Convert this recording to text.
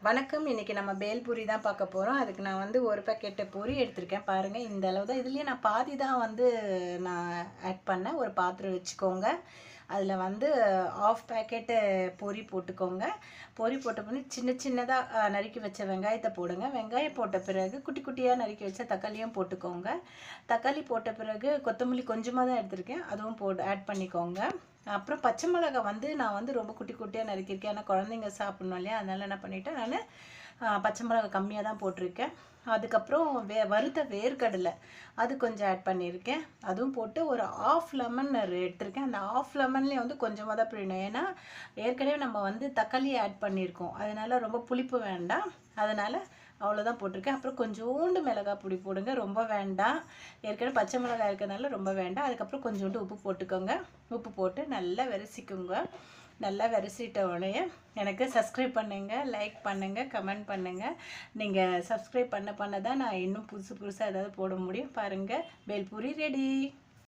வணக்கம். இன்னைக்கு நம்ம பேல் பூரி தான் பார்க்க போறோம். அதுக்கு நான் வந்து 1 பாக்கெட் பூரி எடுத்திருக்கேன். பாருங்க இந்த அளவு தான். இதுலயே நான் பாதி தான் வந்து நான் ஆட் பண்ணேன். ஒரு பாத்திரம் வச்சுக்கோங்க. அதில் வந்து 1/2 பாக்கெட்டு பொரி போட்டுக்கோங்க. பொரி போட்ட பிறகு சின்ன சின்னதாக நறுக்கி வச்ச வெங்காயத்தை போடுங்க. வெங்காயம் போட்ட பிறகு குட்டி குட்டியாக நறுக்கி வச்ச தக்காளியும் போட்டுக்கோங்க. தக்காளி போட்ட பிறகு கொத்தமல்லி கொஞ்சமாக தான் எடுத்திருக்கேன். அதுவும் ஆட் பண்ணிக்கோங்க. அப்புறம் பச்சை மிளகா வந்து நான் வந்து ரொம்ப குட்டி குட்டியாக நறுக்கியிருக்கேன். ஏன்னா குழந்தைங்க சாப்பிடணும் இல்லையா, அதனால் என்ன பண்ணிவிட்டேன் நான் பச்சை மிளகா கம்மியாக தான் போட்டிருக்கேன். அதுக்கப்புறம் வறுத்த வேர்க்கடலை அது கொஞ்சம் ஆட் பண்ணியிருக்கேன். அதுவும் போட்டு ஒரு 1/2 லெமன் எடுத்திருக்கேன். அந்த 1/2 லெமன்லேயே வந்து கொஞ்சமாக தான் பிழியணும். ஏன்னா ஏற்கனவே நம்ம வந்து தக்காளி ஆட் பண்ணியிருக்கோம், அதனால் ரொம்ப புளிப்பு வேண்டாம். அதனால் அவ்வளோதான் போட்டிருக்கேன். அப்புறம் கொஞ்சோண்டு மிளகாய் பொடி போடுங்க, ரொம்ப வேண்டாம். ஏற்கனவே பச்சை மிளகாய் இருக்கிறதுனால ரொம்ப வேண்டாம். அதுக்கப்புறம் கொஞ்சோண்டு உப்பு போட்டுக்கோங்க. உப்பு போட்டு நல்லா விரசிக்குங்க. நல்லா விரசிட்ட உடனே எனக்கு சப்ஸ்கிரைப் பண்ணுங்கள், லைக் பண்ணுங்கள், கமெண்ட் பண்ணுங்கள். நீங்கள் சப்ஸ்கிரைப் பண்ண தான் நான் இன்னும் புதுசு புதுசாக ஏதாவது போட முடியும். பாருங்கள், பேல்பூரி ரெடி.